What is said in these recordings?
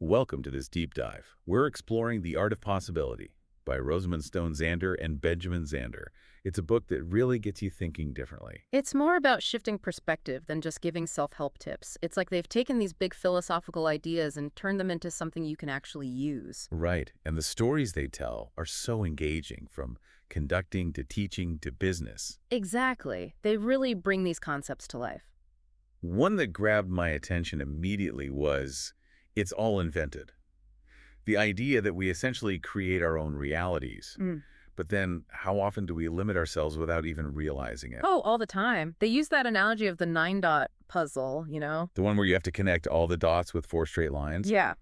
Welcome to this deep dive. We're exploring The Art of Possibility by Rosamund Zander and Benjamin Zander. It's a book that really gets you thinking differently. It's more about shifting perspective than just giving self-help tips. It's like they've taken these big philosophical ideas and turned them into something you can actually use. Right, and the stories they tell are so engaging, from conducting to teaching to business. Exactly. They really bring these concepts to life. One that grabbed my attention immediately was It's All Invented. The idea that we essentially create our own realities. Mm. But then, how often do we limit ourselves without even realizing it? Oh, all the time. They use that analogy of the nine-dot puzzle. The one where you have to connect all the dots with four straight lines? Yeah.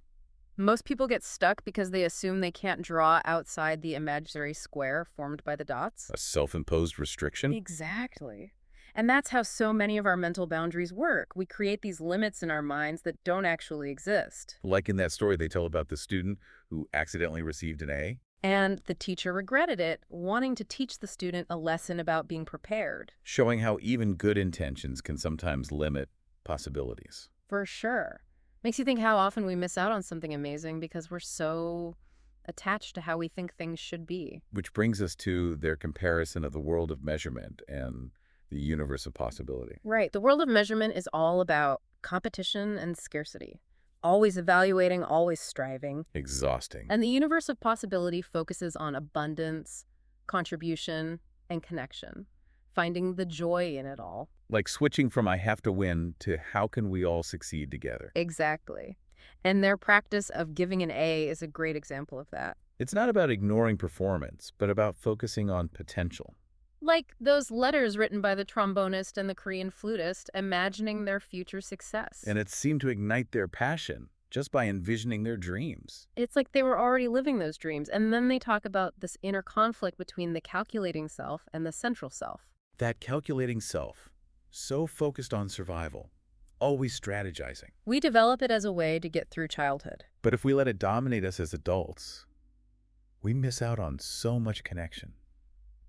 Most people get stuck because they assume they can't draw outside the imaginary square formed by the dots. A self-imposed restriction? Exactly. And that's how so many of our mental boundaries work. We create these limits in our minds that don't actually exist. Like in that story they tell about the student who accidentally received an A? And the teacher regretted it, wanting to teach the student a lesson about being prepared. Showing how even good intentions can sometimes limit possibilities. For sure. Makes you think how often we miss out on something amazing because we're so attached to how we think things should be. Which brings us to their comparison of the world of measurement and the universe of possibility. Right. The world of measurement is all about competition and scarcity. Always evaluating, always striving. Exhausting. And the universe of possibility focuses on abundance, contribution, and connection, finding the joy in it all. Like switching from I have to win to how can we all succeed together. Exactly. And their practice of giving an A is a great example of that. It's not about ignoring performance, but about focusing on potential. Like those letters written by the trombonist and the Korean flutist, imagining their future success. And it seemed to ignite their passion just by envisioning their dreams. It's like they were already living those dreams. And then they talk about this inner conflict between the calculating self and the central self. That calculating self, so focused on survival, always strategizing. We develop it as a way to get through childhood. But if we let it dominate us as adults, we miss out on so much connection.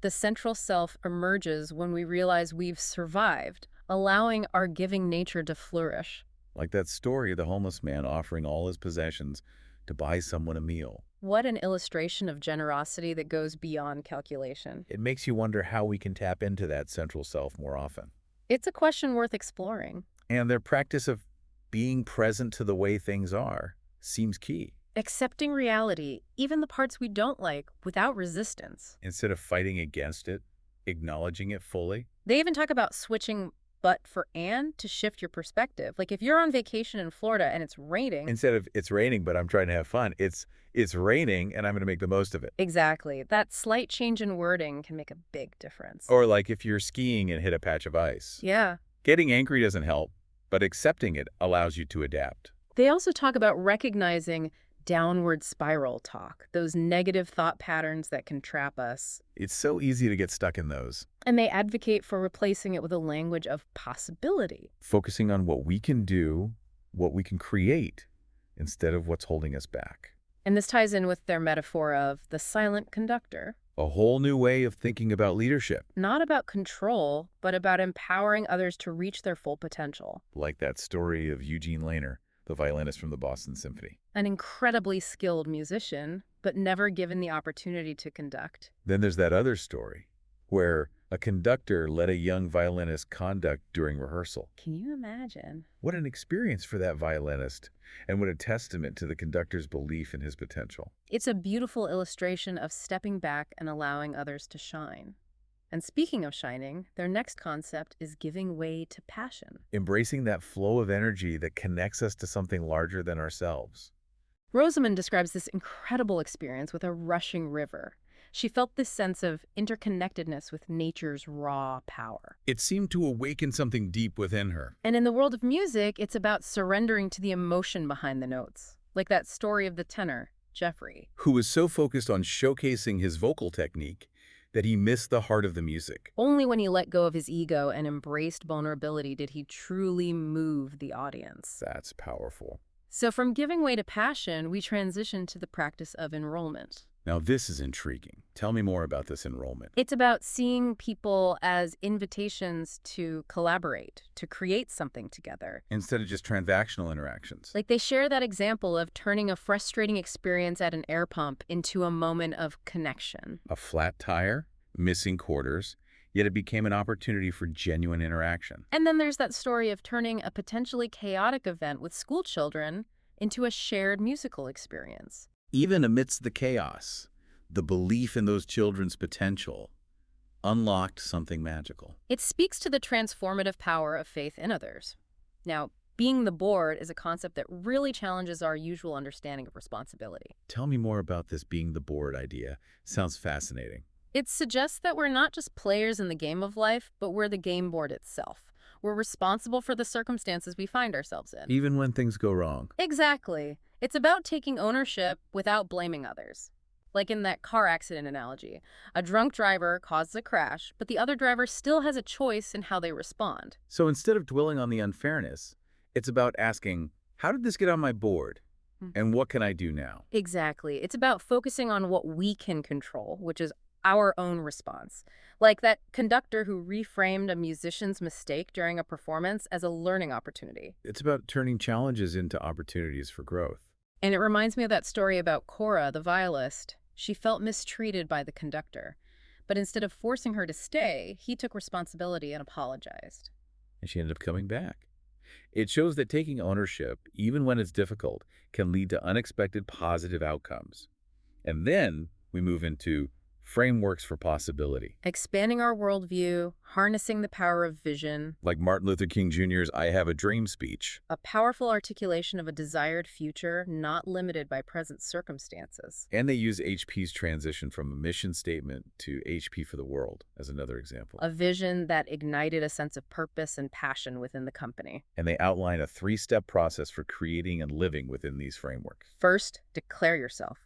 The central self emerges when we realize we've survived, allowing our giving nature to flourish. Like that story of the homeless man offering all his possessions to buy someone a meal. What an illustration of generosity that goes beyond calculation. It makes you wonder how we can tap into that central self more often. It's a question worth exploring. And their practice of being present to the way things are seems key. Accepting reality, even the parts we don't like, without resistance. Instead of fighting against it, acknowledging it fully. They even talk about switching but for and to shift your perspective. Like if you're on vacation in Florida and it's raining. Instead of it's raining, but I'm trying to have fun, it's raining and I'm going to make the most of it. Exactly. That slight change in wording can make a big difference. Or like if you're skiing and hit a patch of ice. Yeah. Getting angry doesn't help, but accepting it allows you to adapt. They also talk about recognizing downward spiral talk, those negative thought patterns that can trap us. It's so easy to get stuck in those. And they advocate for replacing it with a language of possibility. Focusing on what we can do, what we can create, instead of what's holding us back. And this ties in with their metaphor of the silent conductor. A whole new way of thinking about leadership. Not about control, but about empowering others to reach their full potential. Like that story of Eugene Lehner, the violinist from the Boston Symphony. An incredibly skilled musician, but never given the opportunity to conduct. Then there's that other story, where a conductor let a young violinist conduct during rehearsal. Can you imagine? What an experience for that violinist, and what a testament to the conductor's belief in his potential. It's a beautiful illustration of stepping back and allowing others to shine. And speaking of shining, their next concept is giving way to passion. Embracing that flow of energy that connects us to something larger than ourselves. Rosamund describes this incredible experience with a rushing river. She felt this sense of interconnectedness with nature's raw power. It seemed to awaken something deep within her. And in the world of music, it's about surrendering to the emotion behind the notes. Like that story of the tenor, Jeffrey, who was so focused on showcasing his vocal technique that he missed the heart of the music. Only when he let go of his ego and embraced vulnerability did he truly move the audience. That's powerful. So from giving way to passion, we transition to the practice of enrollment. Now this is intriguing. Tell me more about this enrollment. It's about seeing people as invitations to collaborate, to create something together. Instead of just transactional interactions. Like they share that example of turning a frustrating experience at an air pump into a moment of connection. A flat tire, missing quarters, yet it became an opportunity for genuine interaction. And then there's that story of turning a potentially chaotic event with school children into a shared musical experience. Even amidst the chaos, the belief in those children's potential unlocked something magical. It speaks to the transformative power of faith in others. Now, being the board is a concept that really challenges our usual understanding of responsibility. Tell me more about this being the board idea. Sounds fascinating. It suggests that we're not just players in the game of life, but we're the game board itself. We're responsible for the circumstances we find ourselves in. Even when things go wrong. Exactly. It's about taking ownership without blaming others. Like in that car accident analogy, a drunk driver causes a crash, but the other driver still has a choice in how they respond. So instead of dwelling on the unfairness, it's about asking, how did this get on my board? And what can I do now? Exactly. It's about focusing on what we can control, which is our own response. Like that conductor who reframed a musician's mistake during a performance as a learning opportunity. It's about turning challenges into opportunities for growth. And it reminds me of that story about Cora, the violist. She felt mistreated by the conductor. But instead of forcing her to stay, he took responsibility and apologized. And she ended up coming back. It shows that taking ownership, even when it's difficult, can lead to unexpected positive outcomes. And then we move into frameworks for possibility. Expanding our worldview, harnessing the power of vision, Like Martin Luther King Jr.'s I Have a Dream speech. a powerful articulation of a desired future not limited by present circumstances. And they use HP's transition from a mission statement to HP for the world as another example. A vision that ignited a sense of purpose and passion within the company. And they outline a 3-step process for creating and living within these frameworks. First, declare yourself.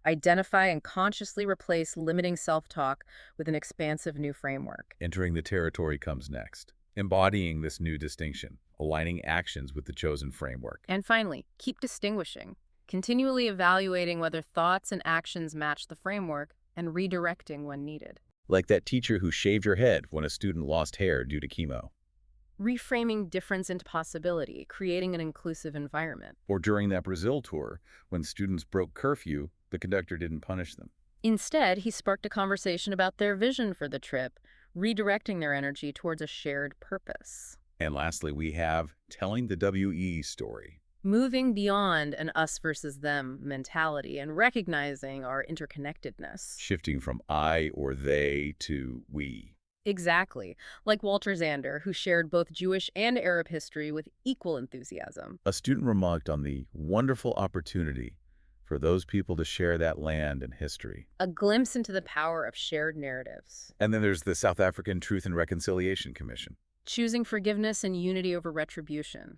Identify and consciously replace limiting self-talk with an expansive new framework. Entering the territory comes next. Embodying this new distinction, aligning actions with the chosen framework. And finally, keep distinguishing, continually evaluating whether thoughts and actions match the framework and redirecting when needed. Like that teacher who shaved her head when a student lost hair due to chemo. Reframing difference into possibility, creating an inclusive environment. Or during that Brazil tour, when students broke curfew, the conductor didn't punish them. Instead, he sparked a conversation about their vision for the trip, redirecting their energy towards a shared purpose. And lastly, we have telling the WE story. Moving beyond an us versus them mentality and recognizing our interconnectedness. Shifting from I or they to we. Exactly, like Walter Zander, who shared both Jewish and Arab history with equal enthusiasm. A student remarked on the wonderful opportunity for those people to share that land and history. A glimpse into the power of shared narratives. And then there's the South African Truth and Reconciliation Commission. Choosing forgiveness and unity over retribution.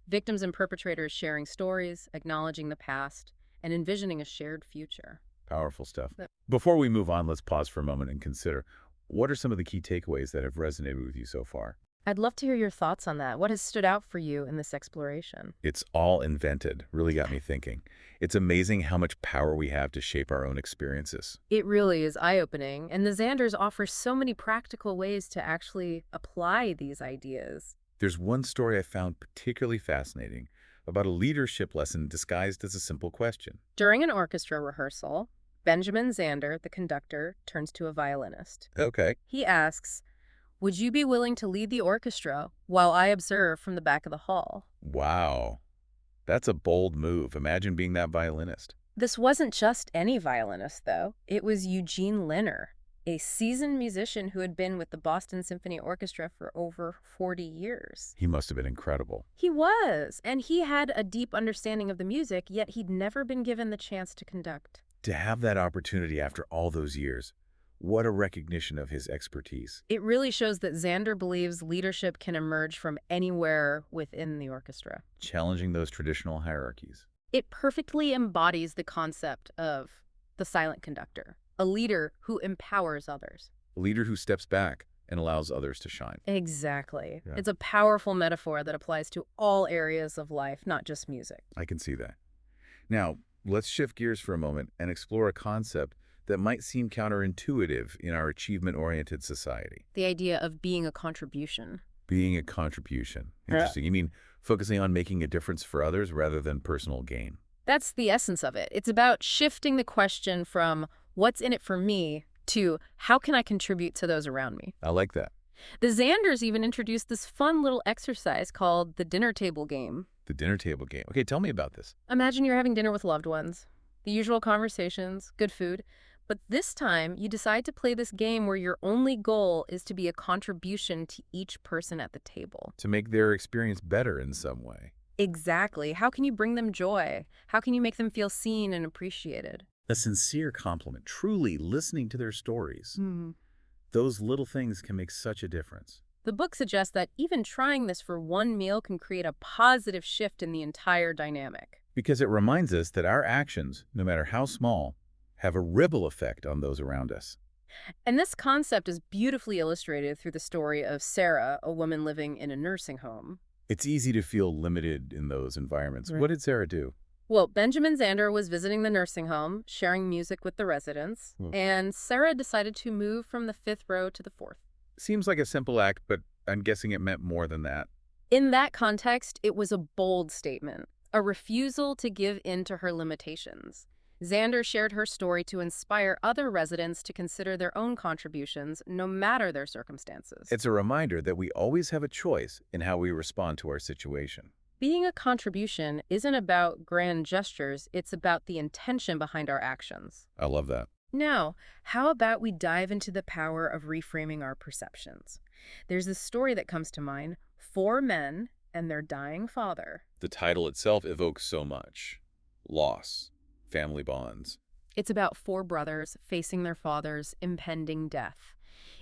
Victims and perpetrators sharing stories, acknowledging the past, and envisioning a shared future. Powerful stuff. Yep. Before we move on, let's pause for a moment and consider, what are some of the key takeaways that have resonated with you so far? I'd love to hear your thoughts on that. What has stood out for you in this exploration? It's all invented. Really got me thinking. It's amazing how much power we have to shape our own experiences. It really is eye-opening, and the Zanders offer so many practical ways to actually apply these ideas. There's one story I found particularly fascinating about a leadership lesson disguised as a simple question. During an orchestra rehearsal, Benjamin Zander, the conductor, turns to a violinist. Okay. He asks, "Would you be willing to lead the orchestra while I observe from the back of the hall?" Wow. That's a bold move. Imagine being that violinist. This wasn't just any violinist, though. It was Eugene Linner, a seasoned musician who had been with the Boston Symphony Orchestra for over 40 years. He must have been incredible. He was, and he had a deep understanding of the music, yet he'd never been given the chance to conduct. To have that opportunity after all those years, what a recognition of his expertise. It really shows that Zander believes leadership can emerge from anywhere within the orchestra. Challenging those traditional hierarchies. It perfectly embodies the concept of the silent conductor, a leader who empowers others. A leader who steps back and allows others to shine. Exactly. Yeah. It's a powerful metaphor that applies to all areas of life, not just music. I can see that. Now, let's shift gears for a moment and explore a concept that might seem counterintuitive in our achievement-oriented society. The idea of being a contribution. Being a contribution. Yeah. Interesting. You mean focusing on making a difference for others rather than personal gain? That's the essence of it. It's about shifting the question from what's in it for me to how can I contribute to those around me. I like that. The Zanders even introduced this fun little exercise called the dinner table game. The dinner table game. Okay, tell me about this. Imagine you're having dinner with loved ones, the usual conversations, good food, but this time you decide to play this game where your only goal is to be a contribution to each person at the table. To make their experience better in some way. Exactly. How can you bring them joy? How can you make them feel seen and appreciated? A sincere compliment, truly listening to their stories. Hmm. Those little things can make such a difference. The book suggests that even trying this for one meal can create a positive shift in the entire dynamic. Because it reminds us that our actions, no matter how small, have a ripple effect on those around us. And this concept is beautifully illustrated through the story of Sarah, a woman living in a nursing home. It's easy to feel limited in those environments. Right. What did Sarah do? Well, Benjamin Zander was visiting the nursing home, sharing music with the residents, and Sarah decided to move from the 5th row to the 4th. Seems like a simple act, but I'm guessing it meant more than that. In that context, it was a bold statement, a refusal to give in to her limitations. Zander shared her story to inspire other residents to consider their own contributions, no matter their circumstances. It's a reminder that we always have a choice in how we respond to our situation. Being a contribution isn't about grand gestures, it's about the intention behind our actions. I love that. Now, how about we dive into the power of reframing our perceptions? There's this story that comes to mind, 4 men and their dying father. The title itself evokes so much. Loss, family bonds. It's about 4 brothers facing their father's impending death,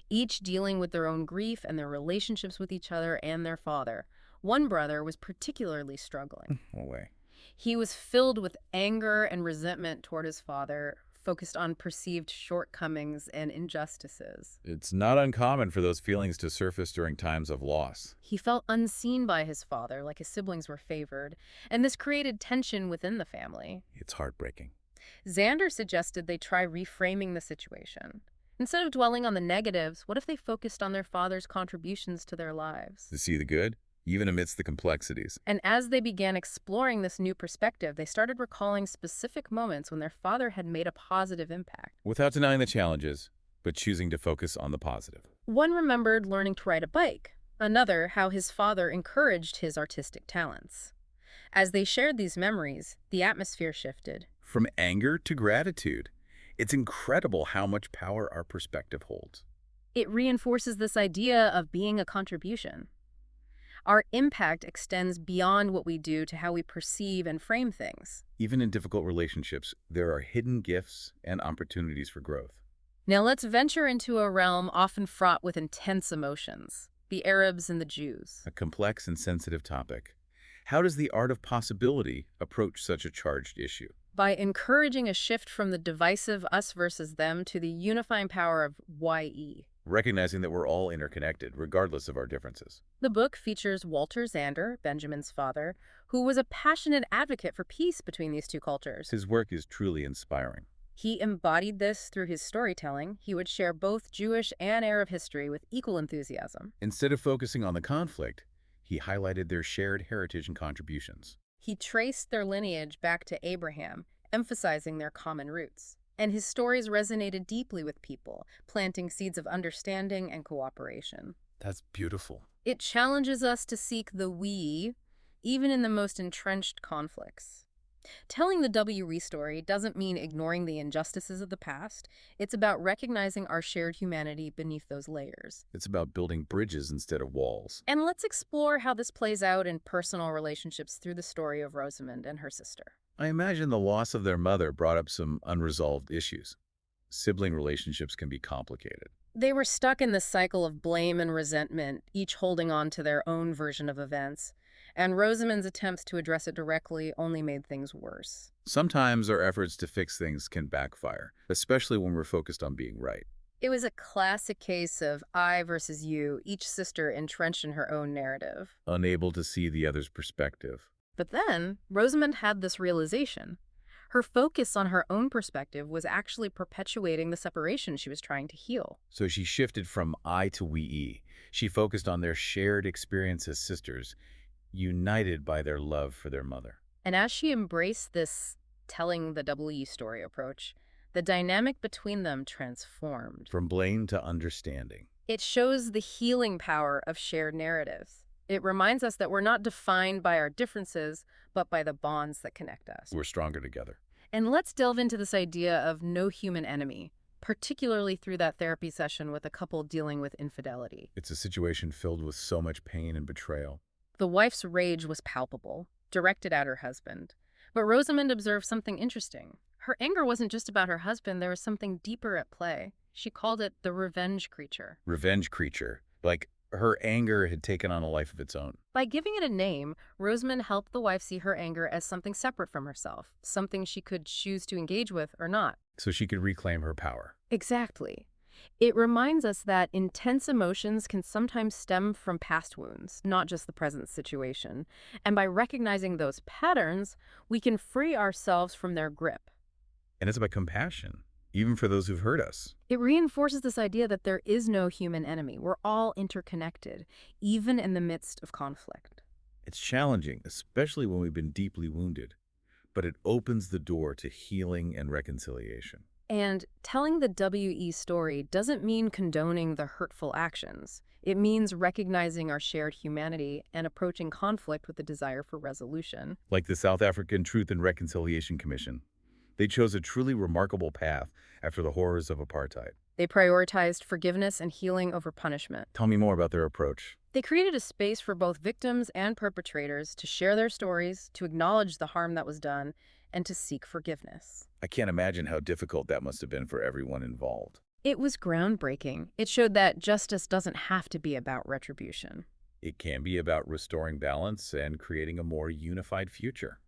each dealing with their own grief and their relationships with each other and their father. One brother was particularly struggling. No way. He was filled with anger and resentment toward his father, focused on perceived shortcomings and injustices. It's not uncommon for those feelings to surface during times of loss. He felt unseen by his father, like his siblings were favored, and this created tension within the family. It's heartbreaking. Zander suggested they try reframing the situation. Instead of dwelling on the negatives, what if they focused on their father's contributions to their lives? To see the good, even amidst the complexities. And as they began exploring this new perspective, they started recalling specific moments when their father had made a positive impact. Without denying the challenges, but choosing to focus on the positive. One remembered learning to ride a bike, another how his father encouraged his artistic talents. As they shared these memories, the atmosphere shifted. From anger to gratitude. It's incredible how much power our perspective holds. It reinforces this idea of being a contribution. Our impact extends beyond what we do to how we perceive and frame things. Even in difficult relationships, there are hidden gifts and opportunities for growth. Now let's venture into a realm often fraught with intense emotions, the Arabs and the Jews. A complex and sensitive topic. How does the art of possibility approach such a charged issue? By encouraging a shift from the divisive us versus them to the unifying power of YE. Recognizing that we're all interconnected, regardless of our differences. The book features Walter Zander, Benjamin's father, who was a passionate advocate for peace between these two cultures. His work is truly inspiring. He embodied this through his storytelling. He would share both Jewish and Arab history with equal enthusiasm. Instead of focusing on the conflict, he highlighted their shared heritage and contributions. He traced their lineage back to Abraham, emphasizing their common roots. And his stories resonated deeply with people, planting seeds of understanding and cooperation. That's beautiful. It challenges us to seek the we, even in the most entrenched conflicts. Telling the WE story doesn't mean ignoring the injustices of the past. It's about recognizing our shared humanity beneath those layers. It's about building bridges instead of walls. And let's explore how this plays out in personal relationships through the story of Rosamund and her sister. I imagine the loss of their mother brought up some unresolved issues. Sibling relationships can be complicated. They were stuck in this cycle of blame and resentment, each holding on to their own version of events. And Rosamund's attempts to address it directly only made things worse. Sometimes our efforts to fix things can backfire, especially when we're focused on being right. It was a classic case of I versus you, each sister entrenched in her own narrative. Unable to see the other's perspective. But then, Rosamund had this realization. Her focus on her own perspective was actually perpetuating the separation she was trying to heal. So she shifted from I to we. She focused on their shared experience as sisters, united by their love for their mother. And as she embraced this telling the WE story approach, the dynamic between them transformed. From blame to understanding. It shows the healing power of shared narratives. It reminds us that we're not defined by our differences, but by the bonds that connect us. We're stronger together. And let's delve into this idea of no human enemy, particularly through that therapy session with a couple dealing with infidelity. It's a situation filled with so much pain and betrayal. The wife's rage was palpable, directed at her husband. But Rosamund observed something interesting. Her anger wasn't just about her husband, there was something deeper at play. She called it the revenge creature. Revenge creature. Like her anger had taken on a life of its own. By giving it a name, Rosamund helped the wife see her anger as something separate from herself, something she could choose to engage with or not. So she could reclaim her power. Exactly. It reminds us that intense emotions can sometimes stem from past wounds, not just the present situation. And by recognizing those patterns, we can free ourselves from their grip. And it's about compassion, even for those who've hurt us. It reinforces this idea that there is no human enemy. We're all interconnected, even in the midst of conflict. It's challenging, especially when we've been deeply wounded, but it opens the door to healing and reconciliation. And telling the WE story doesn't mean condoning the hurtful actions. It means recognizing our shared humanity and approaching conflict with a desire for resolution. Like the South African Truth and Reconciliation Commission. They chose a truly remarkable path after the horrors of apartheid. They prioritized forgiveness and healing over punishment. Tell me more about their approach. They created a space for both victims and perpetrators to share their stories, to acknowledge the harm that was done, and to seek forgiveness. I can't imagine how difficult that must have been for everyone involved. It was groundbreaking. It showed that justice doesn't have to be about retribution. It can be about restoring balance and creating a more unified future.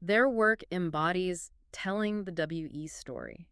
Their work embodies telling the WE story,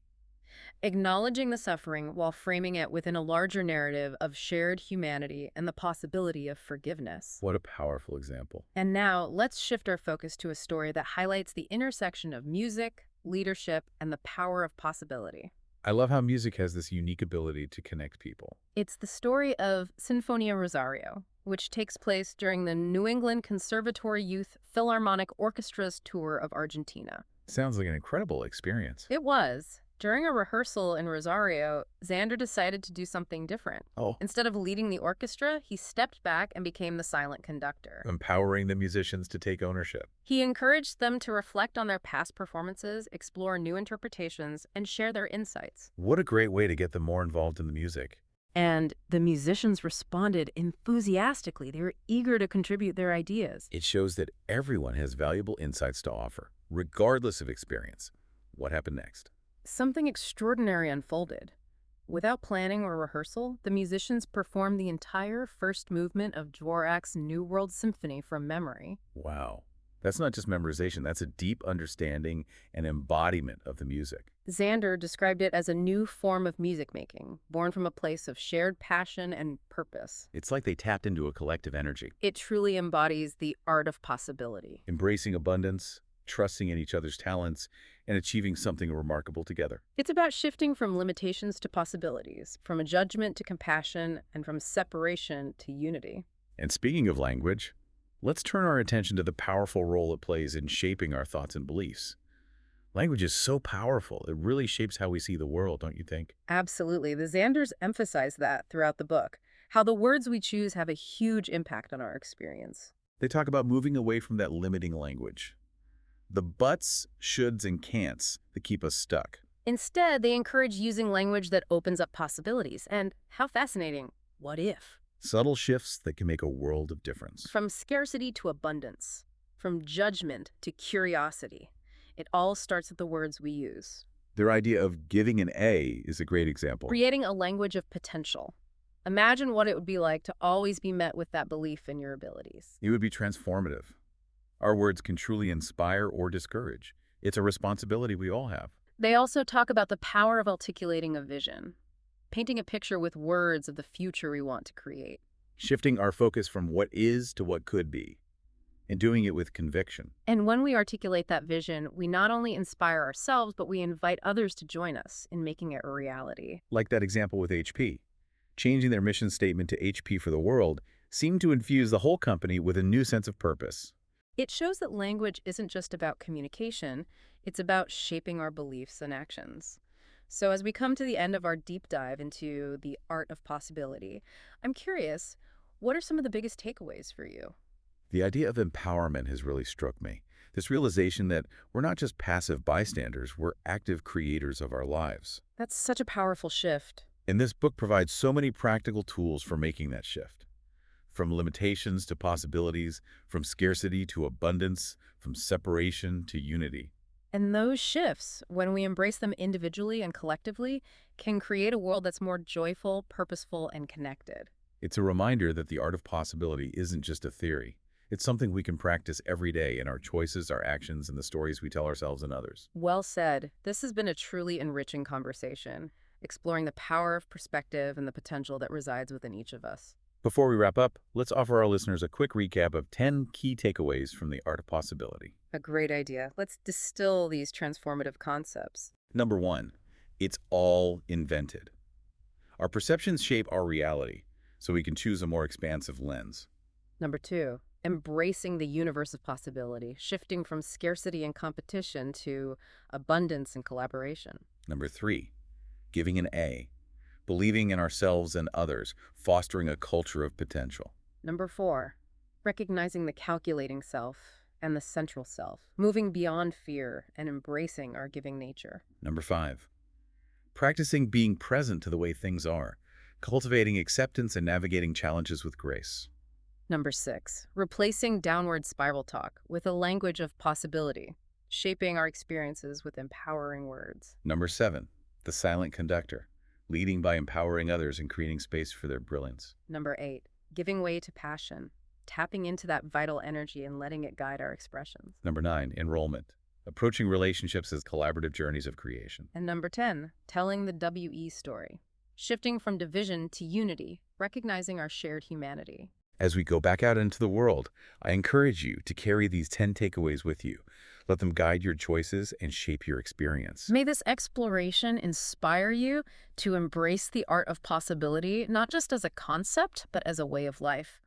acknowledging the suffering while framing it within a larger narrative of shared humanity and the possibility of forgiveness. What a powerful example. And now, let's shift our focus to a story that highlights the intersection of music, leadership, and the power of possibility. I love how music has this unique ability to connect people. It's the story of Sinfonia Rosario, which takes place during the New England Conservatory Youth Philharmonic Orchestra's tour of Argentina. Sounds like an incredible experience. It was. During a rehearsal in Rosario, Zander decided to do something different. Oh, Instead of leading the orchestra, he stepped back and became the silent conductor. empowering the musicians to take ownership. He encouraged them to reflect on their past performances, explore new interpretations, and share their insights. What a great way to get them more involved in the music. And the musicians responded enthusiastically. They were eager to contribute their ideas. It shows that everyone has valuable insights to offer, regardless of experience. What happened next? Something extraordinary unfolded. Without planning or rehearsal, the musicians performed the entire first movement of Dvorak's New World Symphony from memory. Wow. That's not just memorization, that's a deep understanding and embodiment of the music. Zander described it as a new form of music making, born from a place of shared passion and purpose. It's like they tapped into a collective energy, It truly embodies the art of possibility. embracing abundance, trusting in each other's talents, and achieving something remarkable together. It's about shifting from limitations to possibilities, from a judgment to compassion, and from separation to unity. And speaking of language, let's turn our attention to the powerful role it plays in shaping our thoughts and beliefs. Language is so powerful, it really shapes how we see the world, don't you think? Absolutely. The Zanders emphasize that throughout the book, how the words we choose have a huge impact on our experience. They talk about moving away from that limiting language. The buts, shoulds, and can'ts that keep us stuck. Instead, they encourage using language that opens up possibilities. And how fascinating, what if? Subtle shifts that can make a world of difference. From scarcity to abundance, from judgment to curiosity, it all starts with the words we use. Their idea of giving an A is a great example. Creating a language of potential. Imagine what it would be like to always be met with that belief in your abilities. It would be transformative. Our words can truly inspire or discourage. It's a responsibility we all have. They also talk about the power of articulating a vision, painting a picture with words of the future we want to create. Shifting our focus from what is to what could be. and doing it with conviction. And when we articulate that vision, we not only inspire ourselves, but we invite others to join us in making it a reality. Like that example with HP. Changing their mission statement to HP for the world seemed to infuse the whole company with a new sense of purpose. It shows that language isn't just about communication, it's about shaping our beliefs and actions. So, as we come to the end of our deep dive into the art of possibility, I'm curious, what are some of the biggest takeaways for you? The idea of empowerment has really struck me. This realization that we're not just passive bystanders, we're active creators of our lives. That's such a powerful shift. And this book provides so many practical tools for making that shift. From limitations to possibilities, from scarcity to abundance, from separation to unity. And those shifts, when we embrace them individually and collectively, can create a world that's more joyful, purposeful, and connected. It's a reminder that the art of possibility isn't just a theory. It's something we can practice every day in our choices, our actions, and the stories we tell ourselves and others. Well said. This has been a truly enriching conversation, exploring the power of perspective and the potential that resides within each of us. Before we wrap up, let's offer our listeners a quick recap of 10 key takeaways from the art of possibility. A great idea. Let's distill these transformative concepts. Number 1, it's all invented. Our perceptions shape our reality, so we can choose a more expansive lens. Number 2, embracing the universe of possibility, shifting from scarcity and competition to abundance and collaboration. Number 3, giving an A, believing in ourselves and others, fostering a culture of potential. Number 4, recognizing the calculating self and the central self, moving beyond fear and embracing our giving nature. Number 5, practicing being present to the way things are, cultivating acceptance and navigating challenges with grace. Number 6, replacing downward spiral talk with a language of possibility, shaping our experiences with empowering words. Number 7, the silent conductor, leading by empowering others and creating space for their brilliance. Number 8, giving way to passion, tapping into that vital energy and letting it guide our expressions. Number 9, enrollment, approaching relationships as collaborative journeys of creation. And number 10, telling the WE story, shifting from division to unity, recognizing our shared humanity. As we go back out into the world, I encourage you to carry these 10 takeaways with you. Let them guide your choices and shape your experience. May this exploration inspire you to embrace the art of possibility, not just as a concept, but as a way of life.